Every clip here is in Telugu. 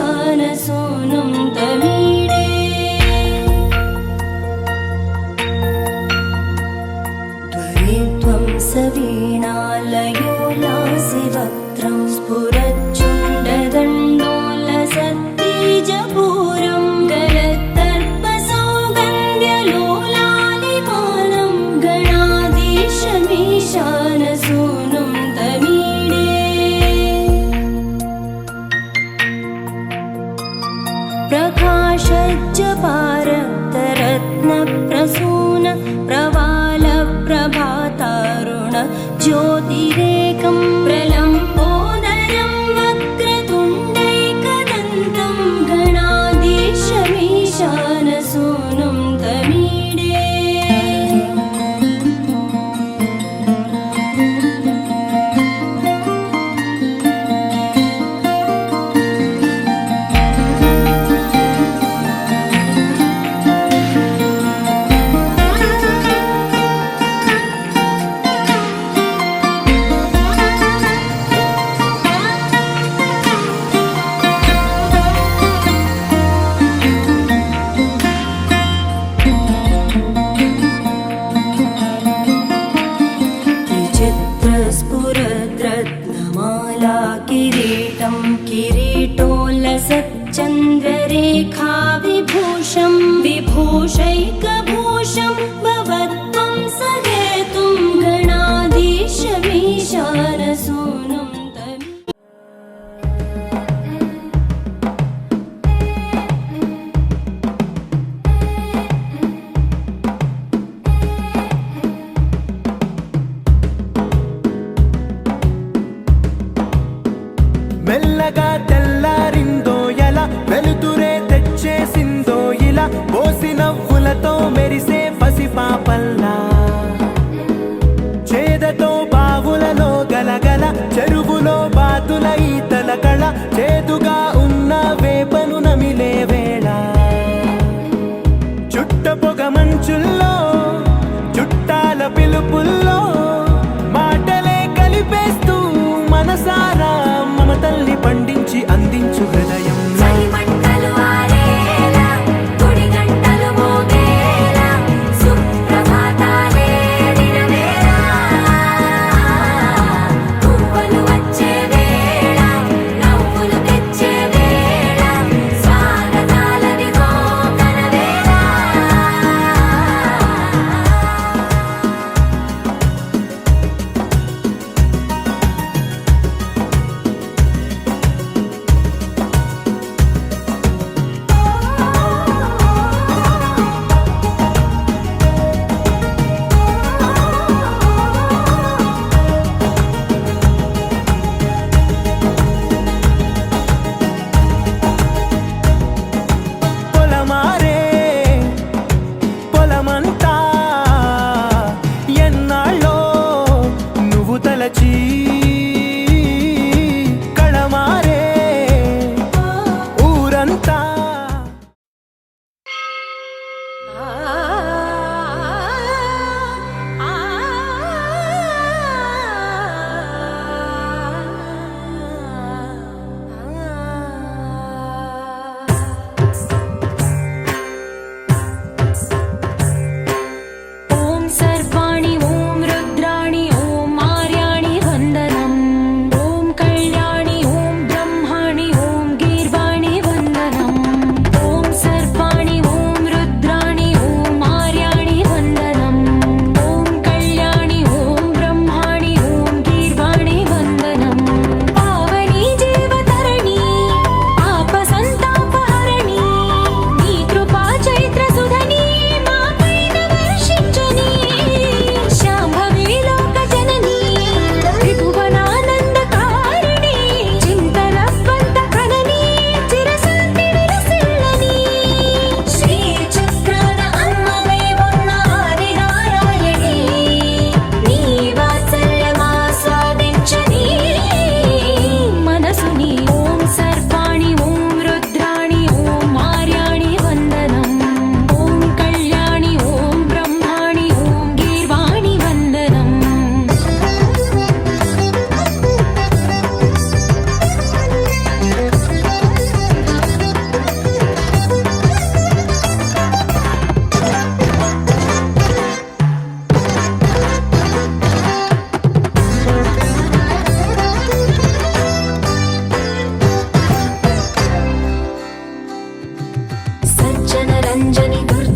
शमीशानसूनुं तमीडे त्वरित्वं सवीणालयो लासिवक्त्रं स्फुरच्चुण्डदण्डोलसत्तेजपूरं गलत्तर्पसौगन्ध्यलोलालिपानं गणाधीशमीशानसूनुं तमीडे प्रकाशज्जपारक्तरत्नप्रसून प्रवालप्रभातारुण ज्योतिरेकं प्रलम्बोदरं वक्रतुण्डैकदन्तं गणाधीशमीशानसूनुं तमीडे स्फुरद्रत्नमाला किरीटं किरीटोल्लसच्चन्द्ररेखा विभूषं विभूषैकभूषं भवत्वं सहेतुं गणाधीशमीशानसूनुं మెల్లగా తెల్లారిందో ఎలా వెలుతురే తెచ్చేసిందో ఇలా పోసి నవ్వులతో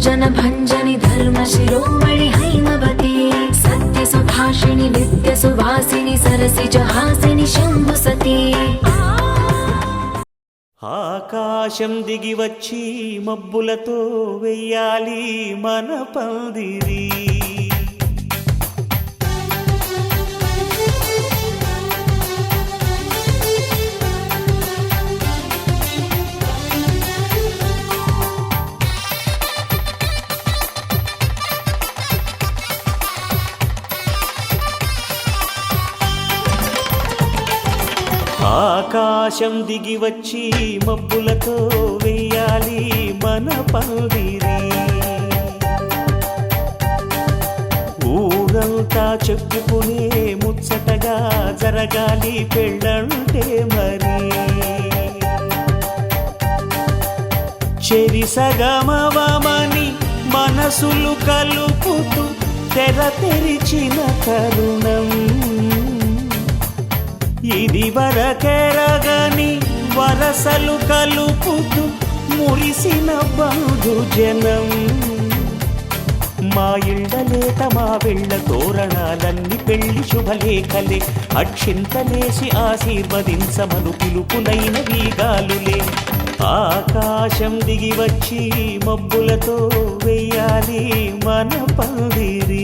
जनभञ्जनि धर्मशिरोमणि हैमवती सत्यसुभाषिणि नित्यसुवासिनि सरसिजहासिनि शम्भुसती ఆకాశం దిగి వచ్చి మబ్బులతో వెయ్యాలి మన పందిరి. ఆకాశం దిగి వచ్చి మబ్బులతో వెయ్యాలి మన పందిరి. ఊరంతా చెప్పుకునే ముచ్చటగా జరగాలి పెళ్ళంటే మరి. చెరిసగమవమని మనసులు కలుపుతూ తెర తెరిచిన తరుణం ఇది వరకెరగని వరసలు కలుపుతూ మురిసిన బంధుజనం. మా ఇళ్ళలేత మా వెళ్ళ తోరణాలన్నీ పెళ్లి శుభలేఖలే అక్షింతలేసి ఆశీర్వదించమను పిలుపులైన వీగాలులే. ఆకాశం దిగి వచ్చి మబ్బులతో వెయ్యాలి మన పందిరి.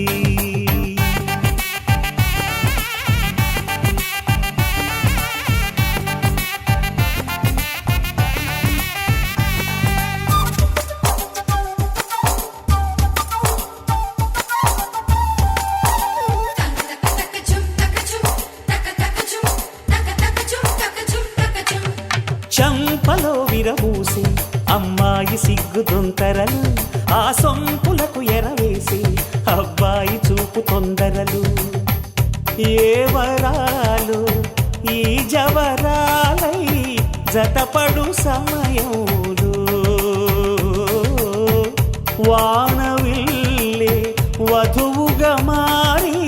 చంపలో విరబూసి అమ్మాయి సిగ్గుదొంతరలు ఆ సొంపులకు ఎరవేసి అబ్బాయి చూపు తొందరలు. ఏ వరాలు ఈ జవరాలై జతపడు సమయంలో వానవిల్లే వధువుగా మారి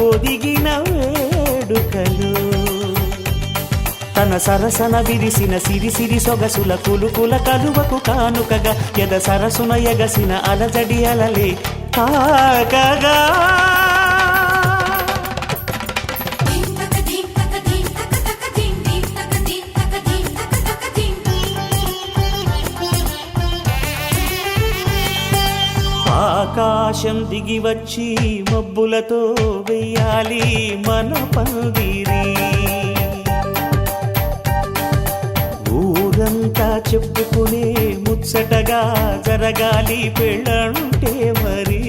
ఒదిగిన వేడుకలు. తన సరసన విరిసిన సిరిసిరి సొగసుల కులుకుల కలువకు కానుకగా ఎద సరసున ఎగసిన అలజడి అలలే కాకగా. ఆకాశం దిగి వచ్చి మబ్బులతో వెయ్యాలి మన పందిరి. ఊరంతా చెప్పుకునే ముచ్చటగా జరగాలి పెళ్ళంటే మరి.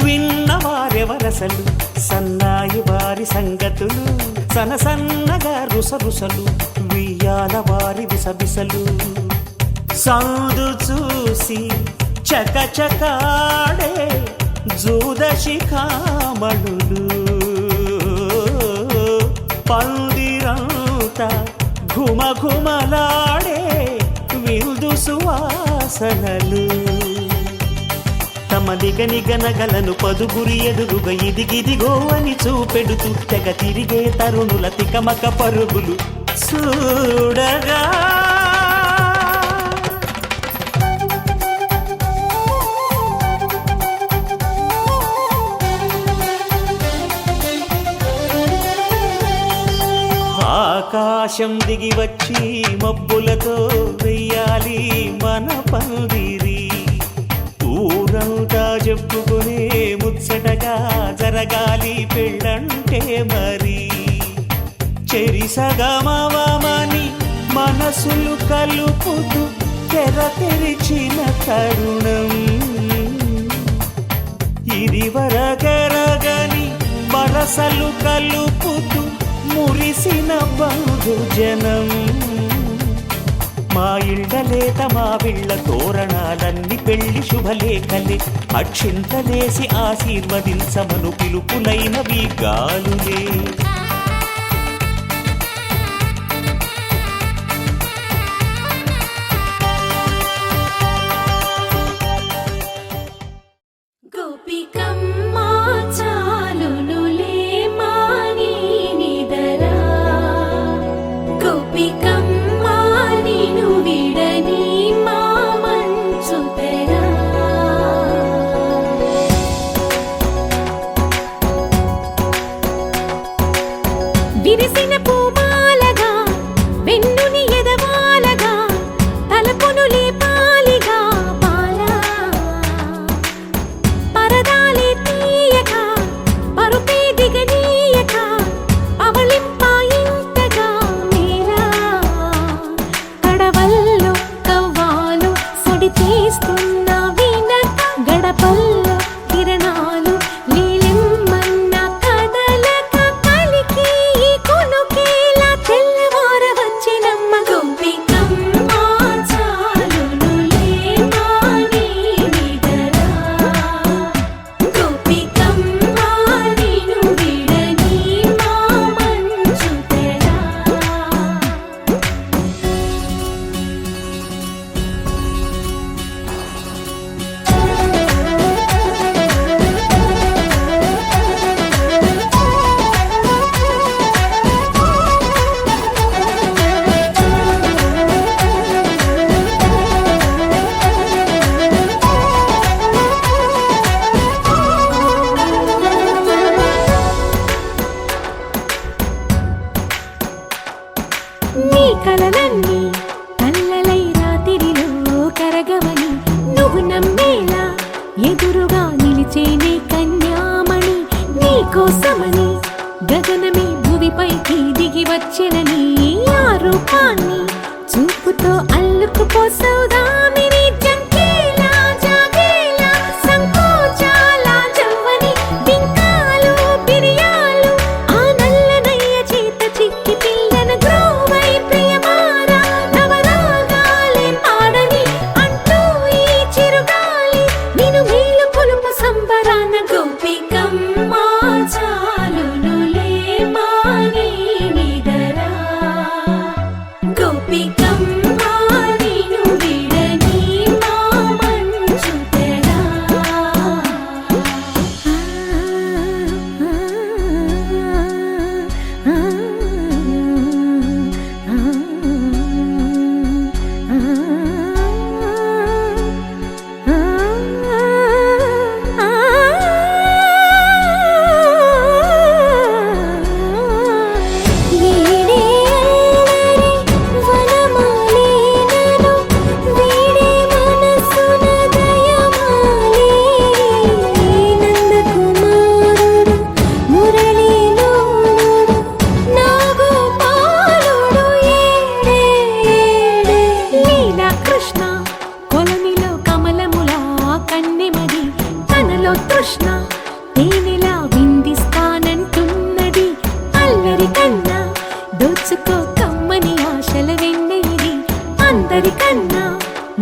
విన్నవారెవరసలు సన్నాయి వారి సంగతులు సనసన్నగా రుసరుసలు వియ్యాల వారి విసబిసలు. సౌదు చూసి చకచకాడే జూదశిఖామణులు పందిరంతా ఘుమఘుమలాడే విందు సువాసనలు. తమ నిగనిగనగలను పదుగురి ఎదురుగా ఇదిగిదిగో అని చూపెడుతూ తెగ తిరిగే తరుణుల తికమక పరుగులు చూడగా. ఆకాశం దిగి వచ్చి మబ్బులతో వెయ్యాలి మన పందిరి. ఊరంతా చెప్పుకునే ముచ్చటగా జరగాలి పెళ్ళంటే మరి. చెరిసగమవమని మనసులు కలుపుతూ తెర తెరిచిన తరుణం ఇది వరకెరగని వరసలు కలుపుతూ మురిసిన బంధుజనం. మా ఇళ్ళలేత మా విళ్ళ తోరణాలన్ని పెళ్లి శుభలేఖలే అక్షింతలేసి ఆశీర్వదించమను పిలుపులైనవి గాలులే గోపికమ్మ చాలునులే మాని నిదరా గోపికమ్మ నిను విడని మా మంచు తెరా విరిసిన పూమాలగా వెన్నుని ఎదవాలగా తలపును లేపాలిగా పాలా పరదాలే తీయక పరుపే దిగనీయక పవళింపాయింతగా మేరా కడవల్లో కవ్వాలు సడి చేస్తున్న వీణత గడపల్లో కిరణాలు నీలిమ్మన్న కదలక కలికి కొనుకేలా తెల్లవార వచ్చినమ్మ గోపికమ్మ చాలునులే మాని నిదరా గోపికమ్మ నిను విడని మా మంచు తెరా నీ కలలన్నీ కల్లలై రాత్రిలో కరగవని నువ్వు నమ్మేలా ఎదురుగా నిలిచేనే కన్యామణి నీ కోసమని గగనమే భువిపైకి దిగి వచ్చెనని ఆ రూపాన్ని చూపుతో అల్లుకుపోసౌదామిని జంకేలా జాగేలా సంకోచాల జవ్వని బింకాలు బిరియాలు ఆ నల్లనయ్య చేత చిక్కి పిల్లన గ్రోవై ప్రియమారా నవరాగాలే పాడని అంటూ ఈ చిరుగాలి నిను మేలు కొలుపు సంబరాన గోపికమ్మ చాలునులే మాని నిదరా గోపికమ్మ నిను విడని మా మంచు తెరా కృష్ణ కొలనిలో కమలములా కన్నెమది తనలో తృష్ణ తేనెలా విందిస్తానంటున్నది అల్లరి కన్నా దోచుకో కమ్మని ఆశల వెన్నెయిది అందరికన్నా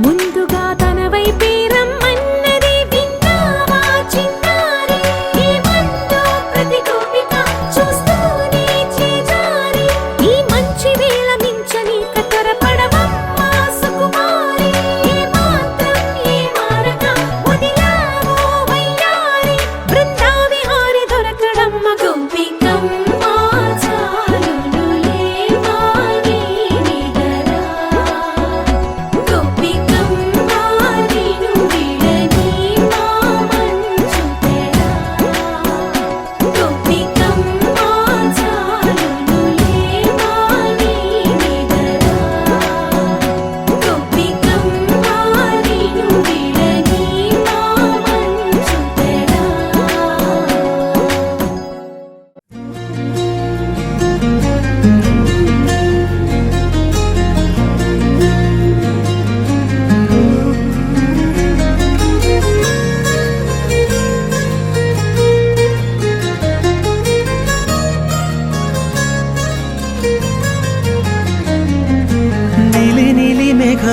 ముందుగా తన వైపే రమ్మన్నది విన్నావా చిన్నారి ఏమందో ప్రతి గోపిక చూస్తూనే చేజారి ఈ మంచి వేళ మించని కతరపడవమ్మ సుకుమారి ఏ మాత్రం ఏ మారక వదిలావో వయ్యారి బృందావిహారి దొరకడమ్మ గోపికమ్మ చాలునులే మాని నిదరా గోపికమ్మ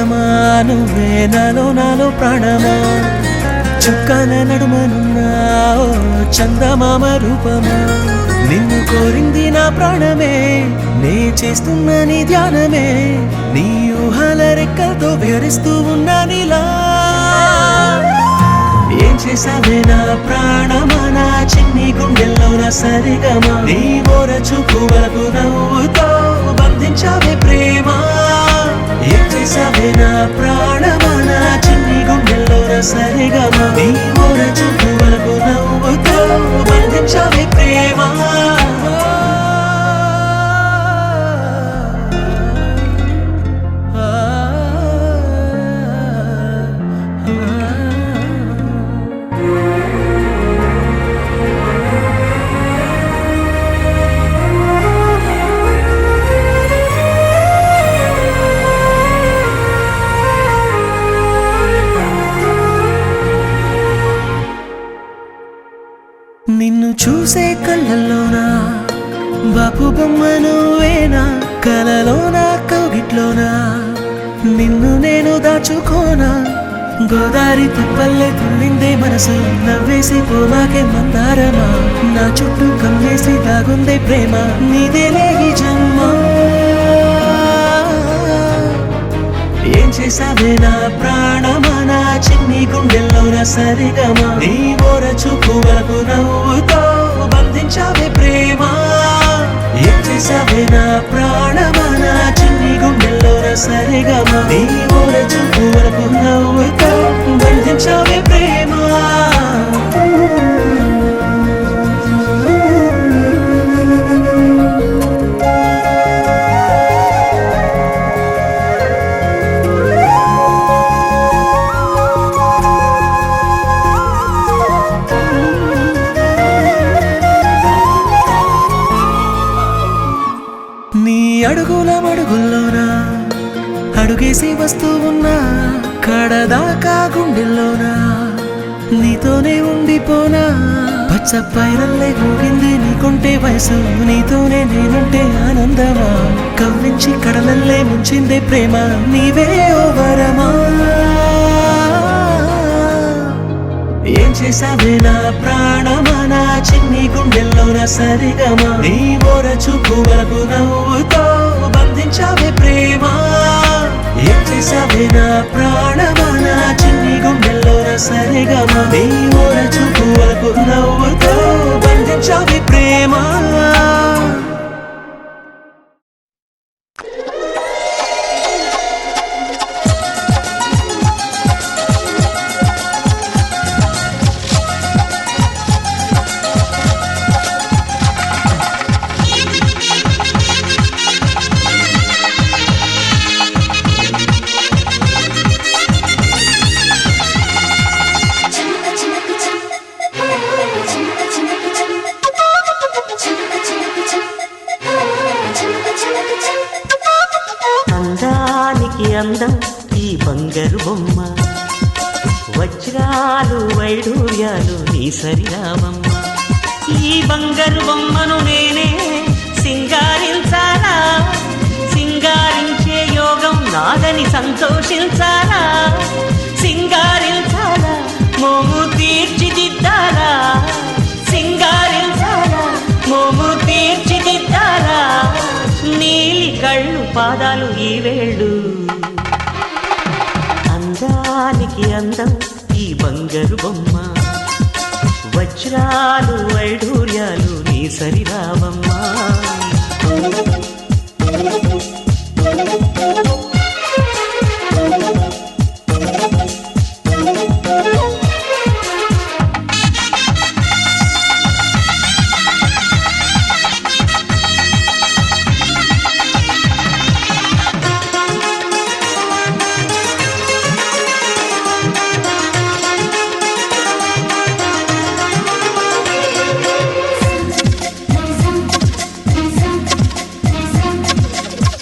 ప్రాణమా నువ్వే నాలో ప్రాణమా చుక్కల నడుమనున్నా ఓ చందమామ రూపమా నిన్ను కోరింది నా ప్రాణమే నే చేస్తున్న నీ ధ్యానమే నీ ఊహల రెక్కలతో విహరిస్తూ ఉన్నా నీలా ఏం చేసావే నా ప్రాణమా నా చిన్ని గుండెల్లో నా సరిగమా నీ ఓర చూపు వరకు నవ్వుతో బంధించావే ప్రేమ ఏం చేసావే నా ప్రాణమా నా చిన్ని గుండెల్లో నా సరిగమా నీ ఓర చూపు వరకు నవ్వుతో బంధించావే ప్రేమ నిన్ను చూసే కళ్ళల్లోనా బాపు బొమ్మ నువ్వేనా కలలోనా కౌగిట్లోనా నిన్ను నేను దాచుకోనా గోదారి తిప్పల్లే తుళ్ళిందే మనసు నవ్వేసి పోవాకే మందారమా నా చుట్టూ కమ్మేసి దాగుందే ప్రేమ నీదేలే ఈ జన్మ ఏం చేసావే నా ప్రాణమా నా చిన్ని గుండెల్లో నా సరిగమా నీ ఓర చూపు వరకు నవ్వుతో బంధించావే ప్రేమ ఏం చేసావే నా ప్రాణమా నా చిన్ని గుండెల్లో నా సరిగమా నీ ఓర చూపు వరకు నవ్వుతో బంధించావే ప్రేమ అడుగుల మడుగుల్లోనా అడుగేసి వస్తూ ఉన్నా కడదాకా గుండెల్లోనా నీతోనే ఉండిపోనా పచ్చ పైరల్లే ఊగింది నీకుంటే వయసు నీతోనే నేనుంటే ఆనందమా కవ్వించి కడలల్లే ముంచిందే ప్రేమ నీవే ఓ వరమా ఏం చేసావే నా ప్రాణమా నా చిన్ని గుండెల్లో నా సరిగమా నీ ఓర చూపు వరకు నవ్వుతో బంధించావే ప్రేమ ఏం చేసావే నా ప్రాణమా నా చిన్ని గుండెల్లో నా సరిగమా నీ ఓర చూపు వరకు నవ్వుతో బంధించావే ప్రేమ అందం ఈ బంగారు బొమ్మ వజ్రాలు వైడూర్యాలు నీ సరిరామమ్మ ఈ బంగారు బొమ్మను నేనే సింగారించాలా సింగారించే యోగం నాదని సంతోషించాలా సింగారించాలా మోము తీర్చిదిద్దాలా సింగారించాలా మోము తీర్చిదిద్దాలా నీలి కళ్ళు పాదాలు ఈ వేళ్ళు అందానికి అందం ఈ బంగారు బొమ్మ వజ్రాలు వైడూర్యాలు నీ సరిరామమ్మా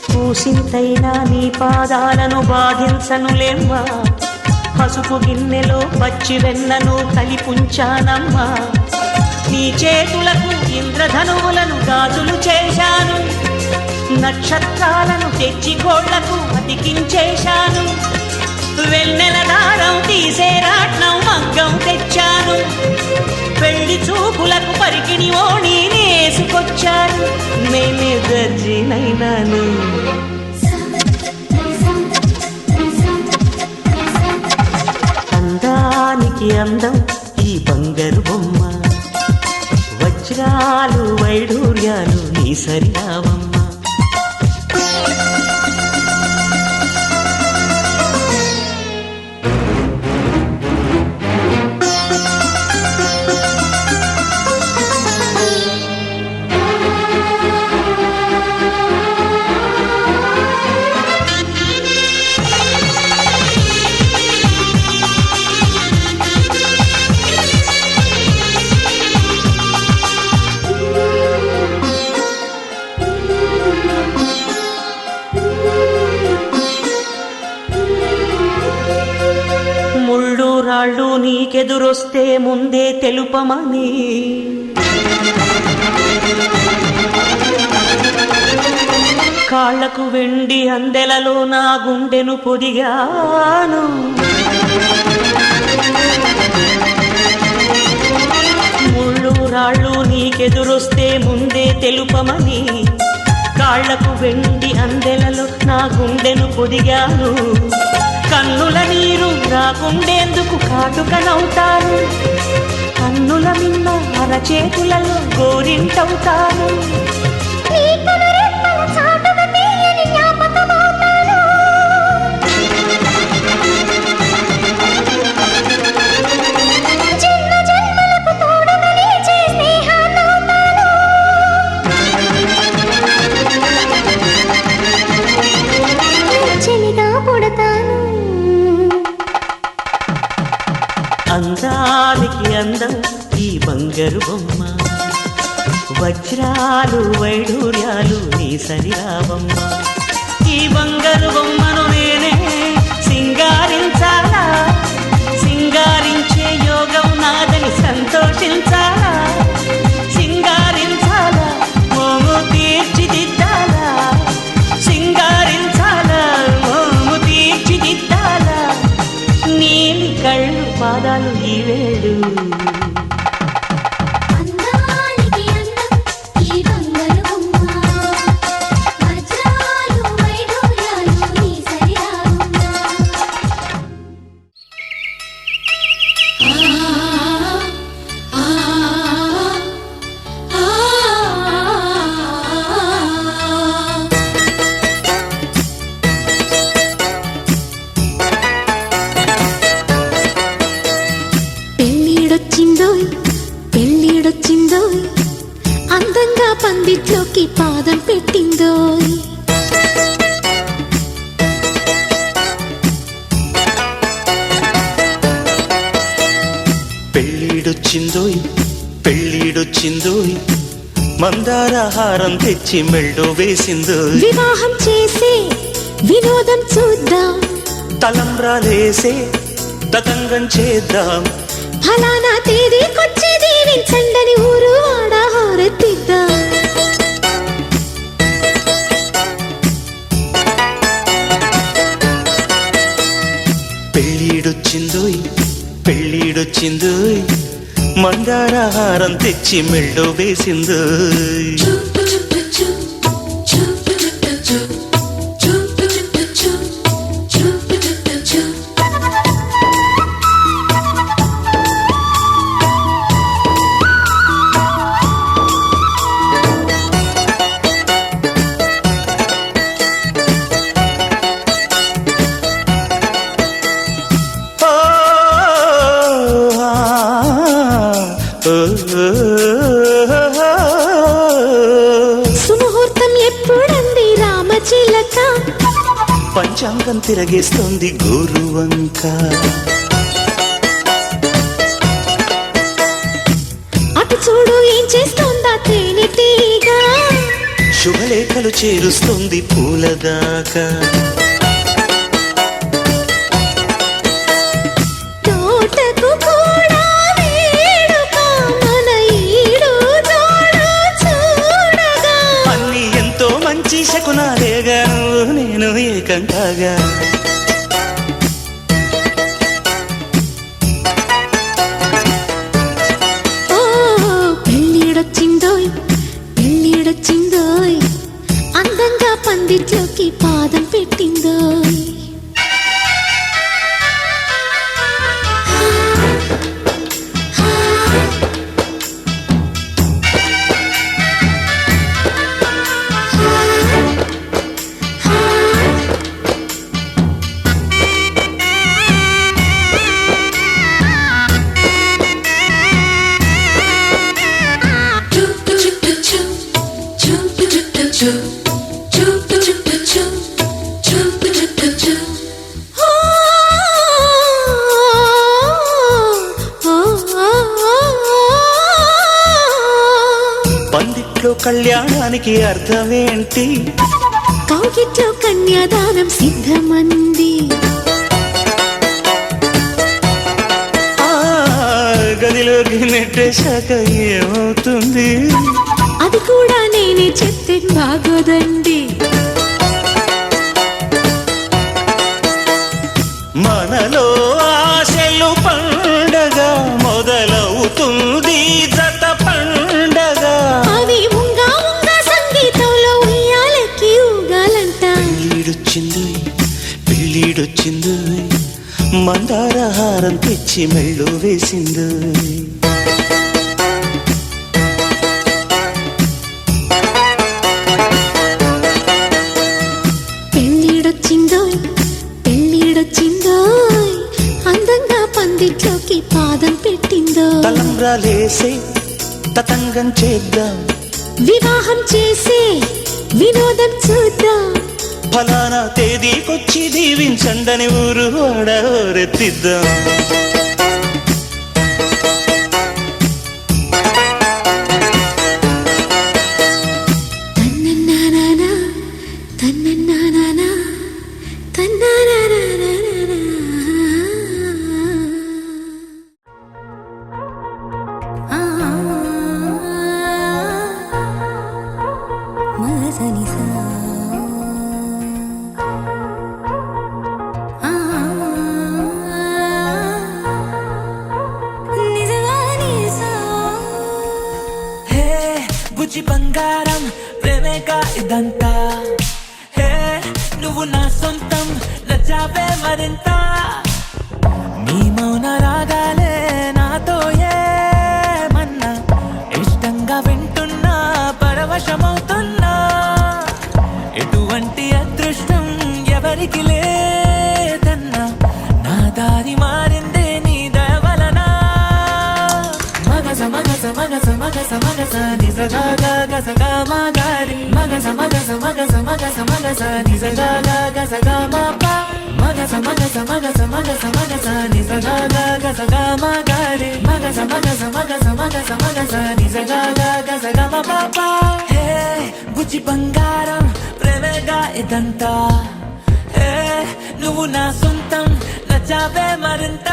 పూసింతైనా నీ పాదాలను బాధించనులేమ్మా పసుపు గిన్నెలో పచ్చి వెన్నను కలిపుంచానమ్మా నీ చేతులకు ఇంద్రధనువులను గాజులు చేశాను నక్షత్రాలను తెచ్చి కోళ్లకు అతికించేశాను దర్జీనైనాను. అందానికి అందం ఈ బంగారు బొమ్మ, వజ్రాలు వైడూర్యాలు నీ సరిరావమ్మ. ముళ్ళు రాళ్ళు నీకెదురొస్తే ముందే తెలుపమని, కాళ్లకు వెండి అందెలలో నా గుండెను పొదిగాను. ముళ్ళు రాళ్ళు నీకెదురొస్తే ముందే తెలుపమని, కాళ్లకు వెండి అందెలలో నా గుండెను పొదిగాను. కన్నుల నీరు రాకుండేందుకు కాటుకనవుతాను, కన్నుల మిన్న అరచేతులలో గోరింటవుతాను. అందానికి అందం ఈ బంగారు బొమ్మ, వజ్రాలు వైడూర్యాలు నీ సరిరావమ్మ. ఈ బంగారు బొమ్మను నేనే సింగారించాలా, సింగారించే యోగం నాదని సంతోషించాలా, సింగారించాలా మోము తీర్చిదిద్దాలా, సింగారించాలా మోము తీర్చిదిద్దాలా. నీలి కళ్ళు పాదాలు ఈ వేడు, పెళ్ళిడొచ్చిందోయ్ అందంగా పందిట్లోకి పాదం పెట్టిందోయ్. పెళ్ళిడొచ్చిందోయ్ పెళ్ళిడొచ్చిందోయ్, మందారహారం తెచ్చి మెళ్ళో వేసిందోయ్. వివాహం చేసే వినోదం చూద్దాం, తలంబ్రాలేసే తతంగం చేద్దాం. ఫలానా తేదీకొచ్చి దీవించండని ఊరు వాడ హారతిద్దాం. పెళ్ళిడొచ్చిందోయ్ పెళ్ళిడొచ్చిందోయ్, మందారహారం తెచ్చి మెళ్ళో వేసిందోయ్. సుముహూర్తం ఎప్పుడంది రామచిలక, పంచాంగం తిరగేస్తోంది గోరువంక. అటు చూడు ఏం చేస్తోందా తేనెటీగ, శుభలేఖలు చేరుస్తోంది పూలదాకా. తోటకు కూడా వేడుక మన ఈడు జోడు చూడగా. అన్ని ఎంతో మంచి శకునాలేగా, నువ్వు నేను ఏకం కాగా. ఓ పెళ్ళిడొచ్చిందోయ్ పెళ్ళిడొచ్చిందోయ్, కళ్యాణానికి అర్థమేంటి? కౌగిట్లో కన్యాదానం సిద్ధమంది. ఆ గదిలోకి నెట్టేశాక ఏమవుతుంది? అది కూడా నేనే చెప్తే బాగోదండి. మనలో ఆశలు పండగ మొదలవుతుంది జత పండగ. అవి ఉంగా ఉంగా సంగీతంలో ఉయ్యాలెక్కి ఊగాలంట. పెళ్ళిడొచ్చింది పెళ్ళిడొచ్చింది మందారహారం తెచ్చి మెళ్ళు వేసింది. పెళ్ళిడొచ్చిందోయ్ పెళ్ళిడొచ్చిందోయ్ అందంగా పందిట్లోకి పాదం పెట్టిందో. తలంబ్రాలేసే తతంగం చేద్దాం, వివాహం చేసే వినోదం చూద్దాం. ఫలానా తేదీకొచ్చి దీవించండని ఊరు వాడరెత్తిద్దాం. తన్నన్నానానా, తన్నన్నానానా, తన్నానానానానా. హే బుజ్జి బంగారం ప్రేమేగా ఇదంతా. హే నువ్వు నా సొంతం నచ్చావే మరింత. నీ మౌన రాగాలే నాతో ఏమన్నా ఇష్టంగా వింటున్నా పరవశమవుతున్నా. ఎటువంటి అదృష్టం ఎవరికి లేదన్నా నా దారి మారిందే నీ దయవలన. మగస మగస మగస మగస మగస నిజగా గసగా మాగారి. మగస మగస మగస మగస మగస నిజగా గసగా మాపా. మగస మగస మగస మగస మగస నిజగా గసగా మాగారి. మగస మగస మగస మగస మగస నిజగా గసగా మా పాపా. హే బుజ్జి బంగారం ప్రేమేగా ఇదంతా. హే నువ్వు నా సొంతం నచ్చావే మరింత.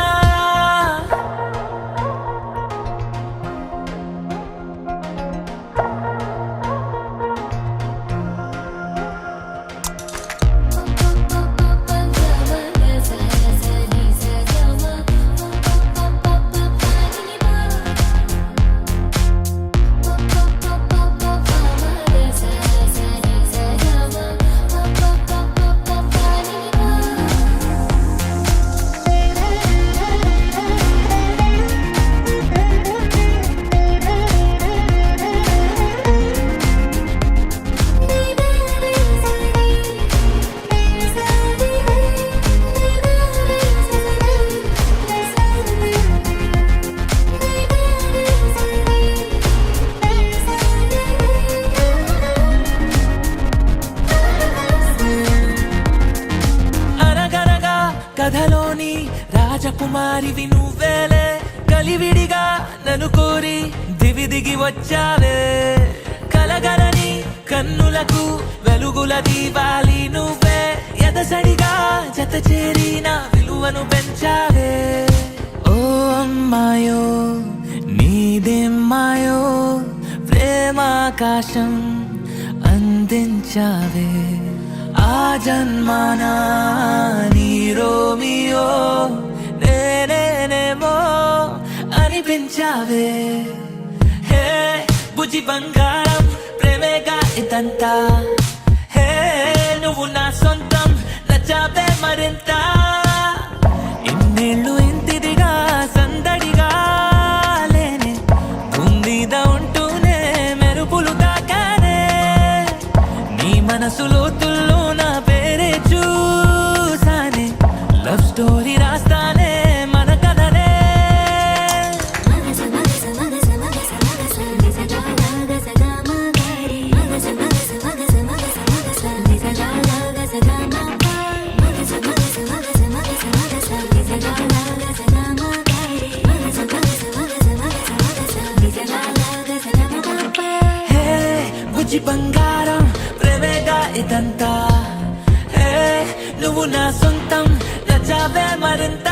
కథలోని రాజకుమారివి నువ్వేలే. కలివిడిగా నన్ను కోరి దివి దిగి వచ్చావే. కలగలని కన్నులకు వెలుగుల దీవాలి నువ్వే. ఎదసడిగా జత చేరి నా విలువను పెంచావే. ఓ అమ్మాయో నీదేమ్మాయో ప్రేమాకాశం అందించావే. ఆ జన్మానా నీ రోమియో నేనేనేమో అనిపించావే. హే బుజ్జి బంగారం ప్రేమేగా ఇదంతా. హే నువ్వు నా సొంతం నచ్చావే మరింత. ఇన్నేళ్ళు ఇంతిదిగా సందడిగా లేనే గుండీద ఉంటూనే మెరుపులు తాకానే. నీ మనసులో తుల్లో నా పేరే చూసానే. లవ్ స్టోరీ రాస్తానే మన కథనే. బుజ్జి బంగారం ప్రేమేగా ఇదంతా హే నువ్వు నా సొంతం నచ్చావే మరింత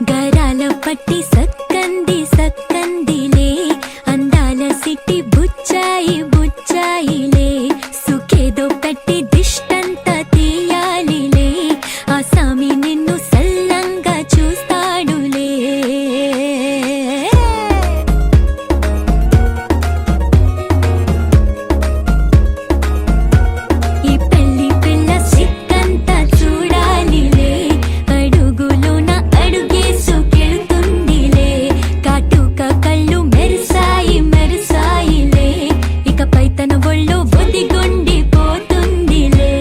గరాల పట్టి సక్కంది సక్కందిలే అందాల సిట్టి బుచ్చాయి బుచ్చాయిలే సుఖేదో పెట్టి దిష్టంతా తీయాలిలే ఆ సామి నిన్ను సల్లంగా చూస్తాడులే ఈ పెళ్లి పిల్ల సిక్కంతా చూడాలిలే అడుగులోన అడుగేసుకెళ్తుందిలే కాటుక కళ్ళు మెరిసాయి మెరిసాయిలే ఇకపై తన ఒళ్ళు ఒదిగొండిపోతుందిలే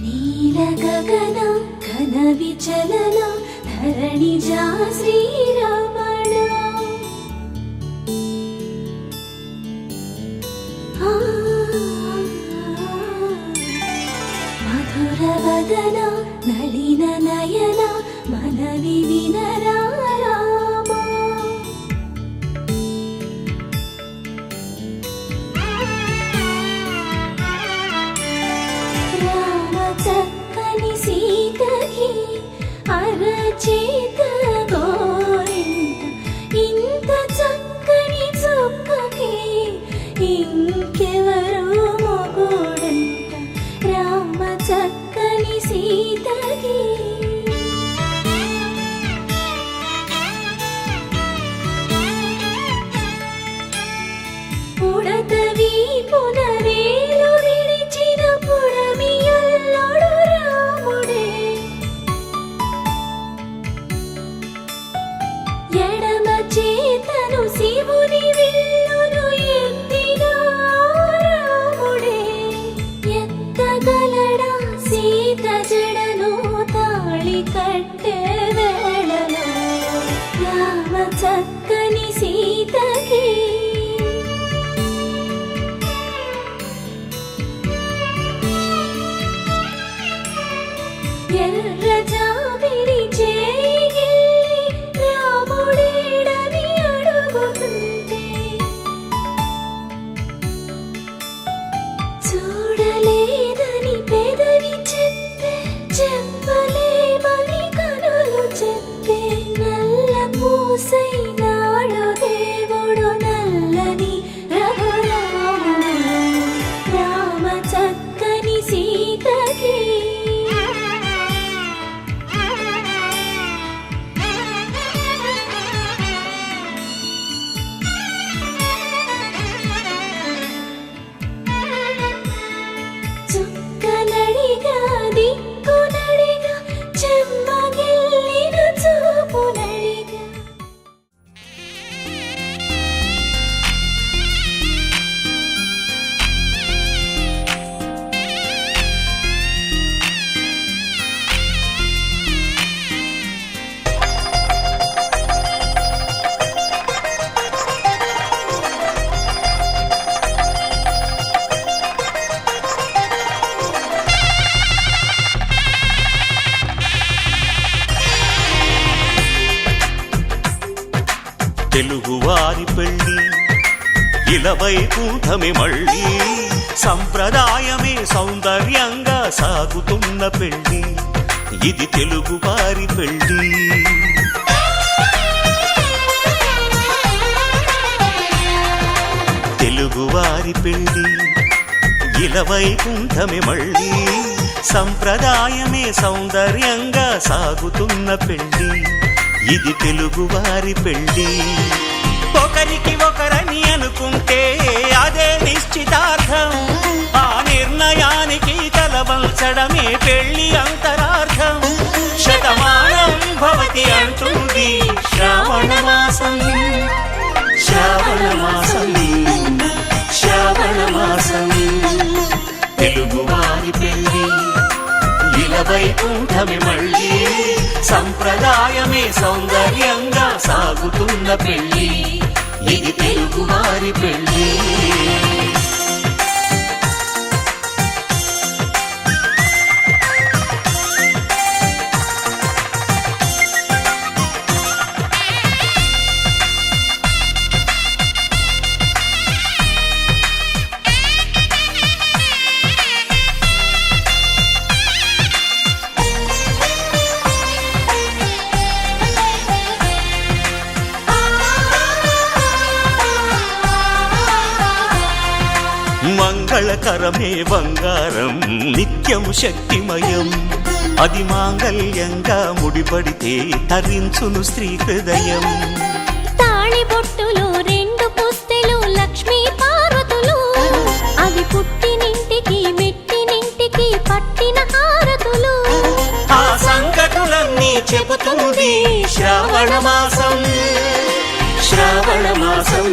నీల గగన ఘన విచలన ధరణిజా శ్రీరమణ మధుర వదన నళిన నయన మనవి వినరా రామా రామ చక్కని సీతకి అరచేత గోరింట ఇంత చక్కని చుక్కకి ఇంకెవరు మొగుడంట రామ చక్కని సీతకి పుడతవి పునరేలు విడిచిన పుడమియల్లోడు రాముడే ఎడమ చేతను శివుని విల్లును ఎత్తిన రాముడే ఎత్తగలడా సీత జడను తాళి కట్టే వేళలో రామ చక్కని సీతకి ఎర్ర జాబిలి చేయి రాముడేడని అడుగుతుంటే చూడలేదని పెదవి చెప్పే చెప్పలేమని కనులు చెప్పే నల్ల పూసైనాడు దేవుడు నల్లని రఘురాముడు రామ చక్కని సీతకి చుక్కనడిగా దిక్కునడిగా చెమ్మగిల్లిన చూపునడిగా తెలుగువారి పెళ్ళి ఇలవైకుంఠమే మళ్ళీ సంప్రదాయమే సౌందర్యంగా సాగుతున్న పెళ్ళి ఇది తెలుగువారి పెళ్ళి తెలుగువారి పెళ్ళి ఇలవైకుంఠమే మళ్ళీ సంప్రదాయమే సౌందర్యంగా సాగుతున్న పెళ్ళి ఇది తెలుగువారి పెళ్ళి ఒకరికి ఒకరని అనుకుంటే అదే నిశ్చితార్థం. ఆ నిర్ణయానికి తలవంచడమే పెళ్లి అంతరార్థం. శతమానం భవతి అంటుంది శ్రావణ మాసం, శ్రావణ మాసం, శ్రావణ మాసం. తెలుగువారి పెళ్లి ఇలా వైకుంఠమే మళ్ళీ, సంప్రదాయమే సౌందర్యంగా సాగుతున్న పెళ్లి, ఇది తెలుగువారి పెళ్లి. మంగళకరమే బంగారం, నిత్యం శక్తిమయం. అది మాంగళ్యంగా ముడిపడితే తరించును స్త్రీ హృదయం. తాళి బొట్టులో 2 పుస్తెలు లక్ష్మీ పార్వతులు, అవి పుట్టినింటికి మెట్టినింటికి పట్టిన హారతులు. ఆ సంగతులన్నీ చెబుతుంది శ్రావణ మాసం, శ్రావణ మాసం,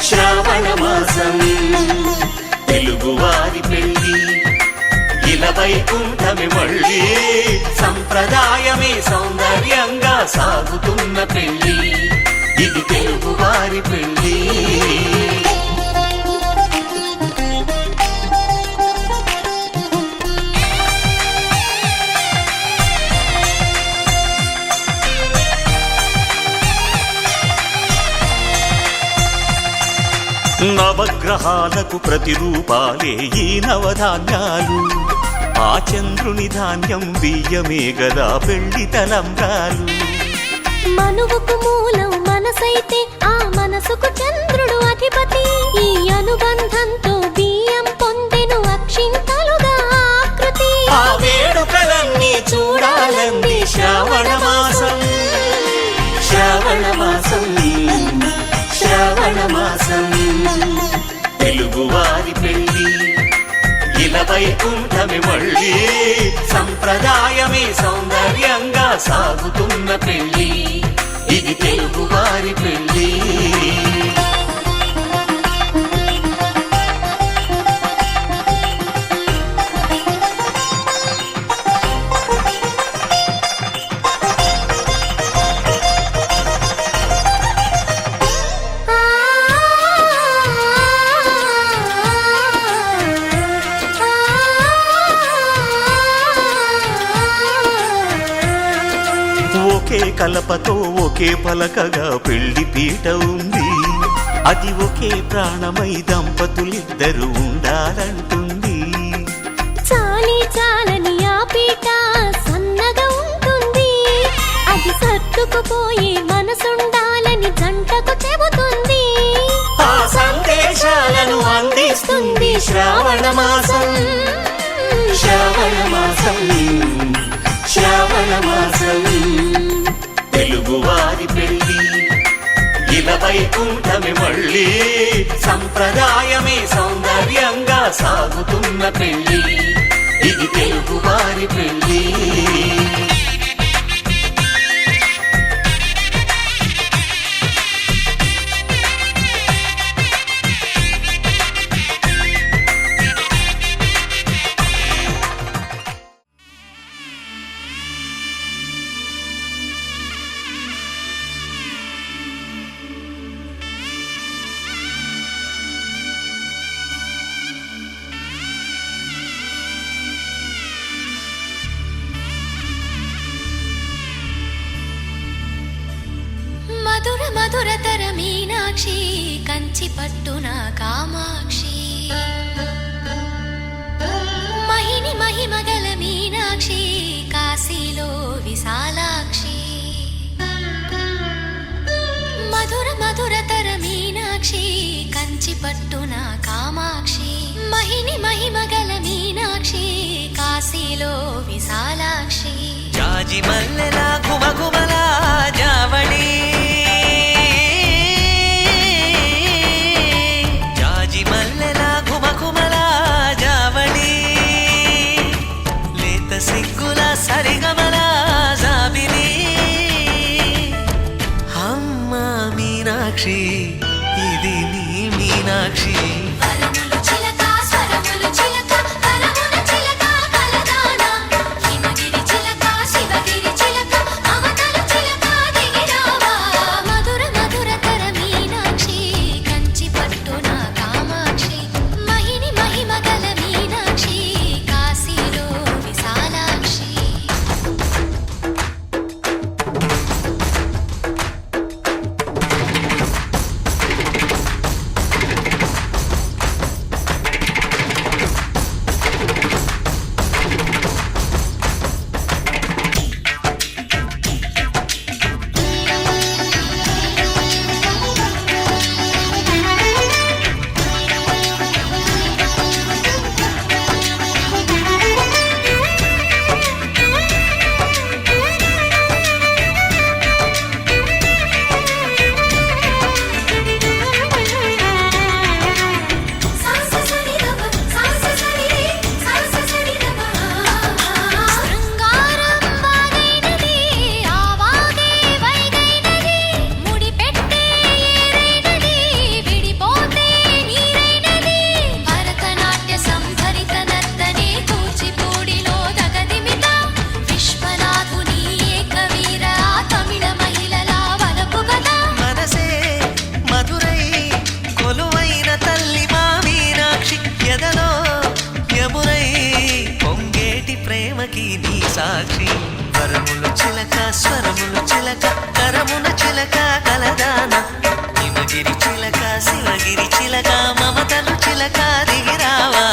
శ్రావణ మాసం. తెలుగువారి పెళ్లి ఇలా వైకుంఠమే మళ్ళీ, సంప్రదాయమే సౌందర్యంగా సాగుతున్న పెళ్లి, ఇది తెలుగువారి పెళ్లి. నవగ్రహాలకు ప్రతిరూపాలే ఈ నవధాన్యాలు. ఆ చంద్రుని ధాన్యం బియ్యమే గదా పెళ్లి తలంబ్రాలు. మనువుకు మూలం మనసైతే ఆ మనసుకు చంద్రుడు అధిపతి. ఈ అనుబంధంతో బియ్యం పొందెను అక్షింతలుగా ఆకృతి. ఆ వేడుకలన్నీ చూడాలంది శ్రావణ మాసం, శ్రావణ మాసం, శ్రావణ మాసం. తెలుగువారి పెళ్లి ఇలా వైకుంఠమే మళ్ళీ, సంప్రదాయమే సౌందర్యంగా సాగుతున్న పెళ్లి, ఇది తెలుగువారి పెళ్లి. ఒకే కలపతో ఒకే పలకగా పెళ్లి పీట ఉంది. అది ఒకే ప్రాణమై దంపతులిద్దరు ఉండాలంటుంది. చాలి చాలని ఆ పీట సన్నగా ఉంటుంది. అది సర్దుకుపోయే మనసుండాలని జంటకు చెబుతుంది. ఆ సందేశాలను అందిస్తుంది శ్రావణ మాసం, శ్రావణ మాసం, శ్రావణ మాసం. తెలుగువారి పెళ్లి ఇలా వైకుంఠమే మళ్ళీ, సంప్రదాయమే సౌందర్యంగా సాగుతున్న పెళ్లి, ఇది తెలుగువారి పెళ్లి. మధుర మధురతర మీనాక్షి, కంచి పట్టున కామాక్షి. మహిని మహిమగల మీనాక్షి, కాశీలో విశాలాక్షి. మధుర మధురతర మీనాక్షి, కంచి పట్టున కామాక్షి. మహిని మహిమగల మీనాక్షి, కాశీలో విశాలాక్షి. జాజి మల్లెల గుమగుమల జావళి, మీనాక్షి ఇది నీ మీనాక్షి వరములు చిలక స్వరములు చిలక కరమున చిలక కలదాన హిమగిరి చిలక శివగిరి చిలక అవతలు చిలక దిగిరావా మధుర మధుర తర మీనాక్షి కంచి పట్టున కామాక్షి మహిని మహిమగల మీనాక్షి కాశీలో విశాలాక్షి శృంగారం వాగైనది ఆవాగే వైగైనది ముడిపెట్టే ఏరైనది విడిపోతే నీరైనది భరతనాట్య సంభరిత నర్తనే కూచిపూడిలో దగదిమిత విశ్వనాథుని ఏకవీర తమిళ మహిళల వలపు గదా మనసే మధురై కొలువైన తల్లి మా మీనాక్షి ఎదలో యమునై పొంగేటి ప్రేమకి నీ సాక్షి వరములు చిలక స్వరములు చిలక కరమున చిలక కలదాన హిమగిరి చిలక శివగిరి చిలక మమతలు చిలక దిగిరావా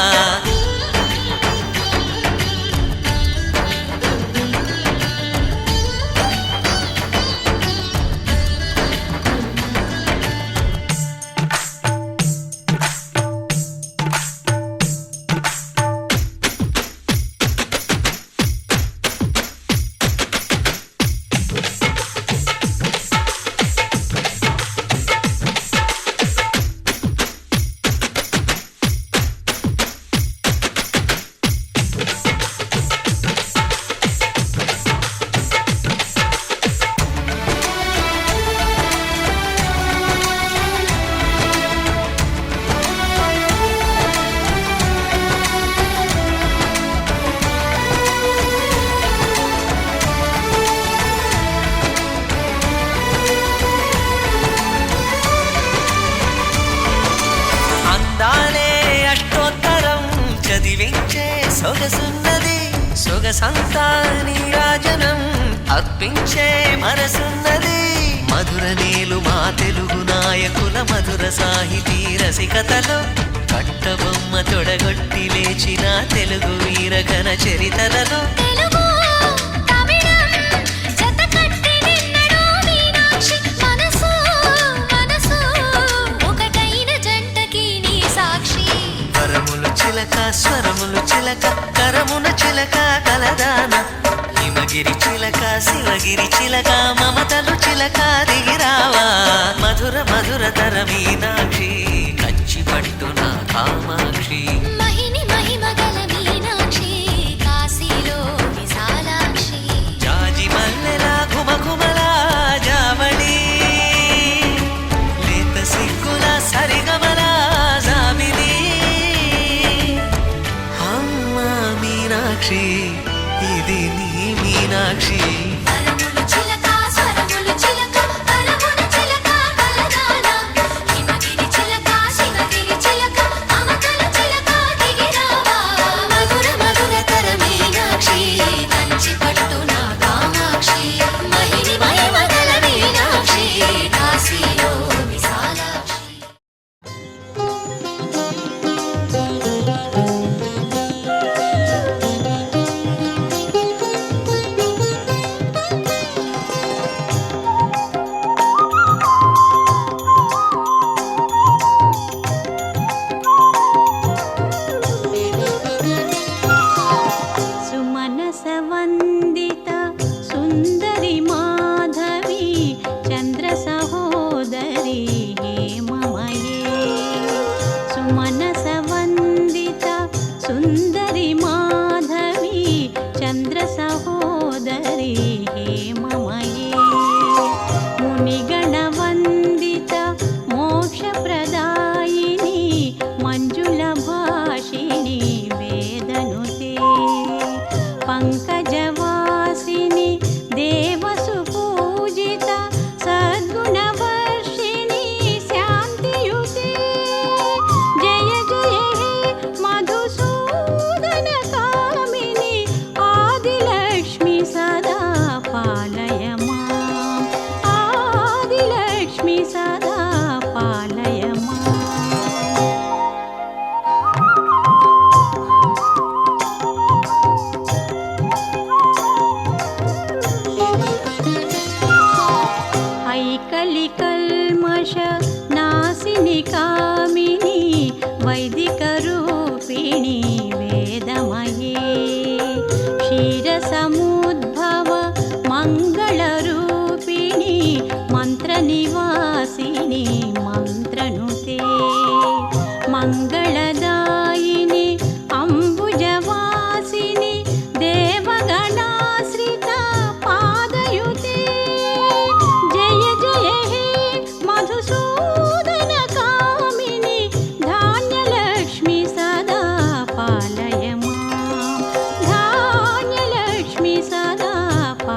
అందాలే అష్టోత్తరం చదివించే సొగసున్నది సొగసంతా నీరాజనం అర్పించే మనసున్నది మధుర నీలు మా తెలుగు నాయకుల మధుర సాహితీ రసికతలో కట్టబొమ్మ తొడగొట్టి లేచిన తెలుగు వీరఘన చరితలలో తెలుగు తమిళం జతకట్టి నిన్నడు మీనాక్షి మనసు మనసు ఒకటైన జంటకి నీ సాక్షి వరములు చిలక స్వరములు చిలక కరమున చిలక కలదాన హిమగిరి చిలక శివగిరి చిలక మమతలు చిలక దిగిరావా మధుర మధుర తర మీనాక్షి కంచి పట్టున కామాక్షి మహిని మహిమగల మీనాక్షి కాశీలో విశాలాక్షి జాజి మల్లెలా ఘుమఘుమలా జావళి లేత సిగ్గుల సరిగమలా జాబిలి అమ్మ మీనాక్షి ఇది నీ మీనాక్షి వరములు చిలక స్వరములు చిలక కరమున చిలక కలదాన హిమగిరి చిలక శివగిరి చిలక మమతలు చిలక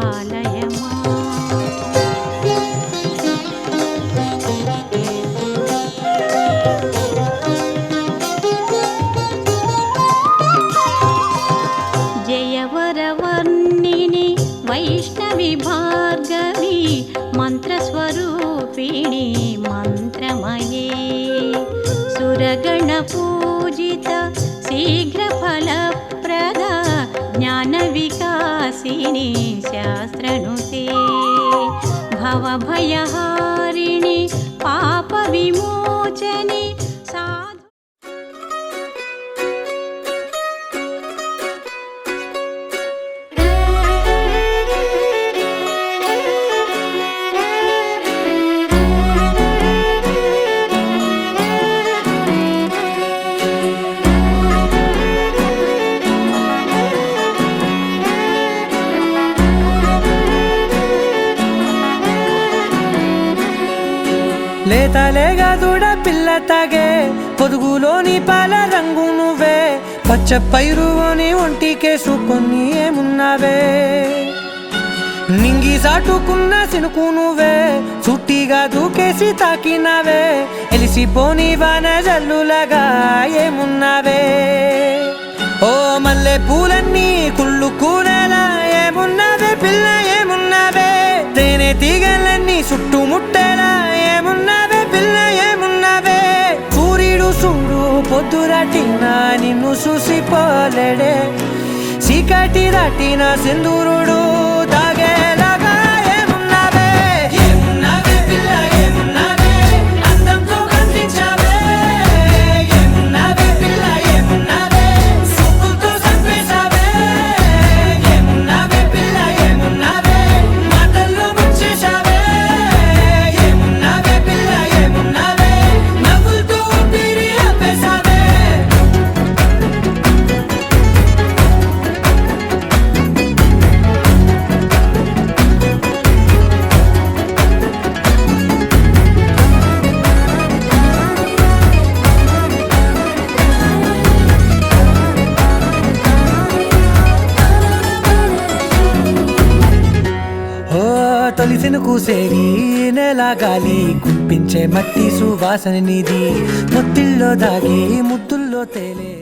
ఆలయమా. జయవరవర్ణిని వైష్ణవి భార్గవి మంత్రస్వరూపిణి మంత్రమయే సురగణ పూజిత శీఘ్ర ఫలప్రద జ్ఞాన వికాసిని శాస్త్రనుతే భవభయహారిణి పాప విమోచని సాధు. లేతలేగా దూడ పిల్ల తాగే పొదుగులోని పాల రంగు నువ్వే పచ్చ పైరుని ఒంటికేసుకొని ఏమున్నావే నింగి సాటుకున్న సినుకు నువ్వే చుట్టిగా దూకేసి తాకినావే ఎలిసిపోని వాన జల్లులగా ఏమున్నావే ఓ మల్లె పూలన్నీ కుళ్ళు కూరలా ఏమున్నావే పిల్ల ఏమున్నావే తేనె తీగలన్నీ చుట్టుముట్టేలా ఏమున్నావే పిల్ల ఏమున్నావే సూర్యుడు చూడు పొద్దురాటిన నిన్ను చూసిపోలేడే చీకటి దాటిన సింధూరుడు తాగేలాగా ఏమున్నావే ఏమున్నావే పిల్ల ఏమున్నావే అందంతో కనిపించావే ఏమున్నావే పిల్ల ఏమున్నావే సుక్కుతో చంపేశావే ఏమున్నావే పిల్ల ఏమున్నావే మాటల్లో ముంచేశావే ఏమున్నావే పిల్ల ఏమున్నావే నవ్వులతో ఊపిరి ఆపేశావే. ఓ తొలిసిన కూసేరి నెల గాలి కుప్పించే మట్టి సువాసన నీది మొత్తిల్లో దాగి ముద్దుల్లో తేలే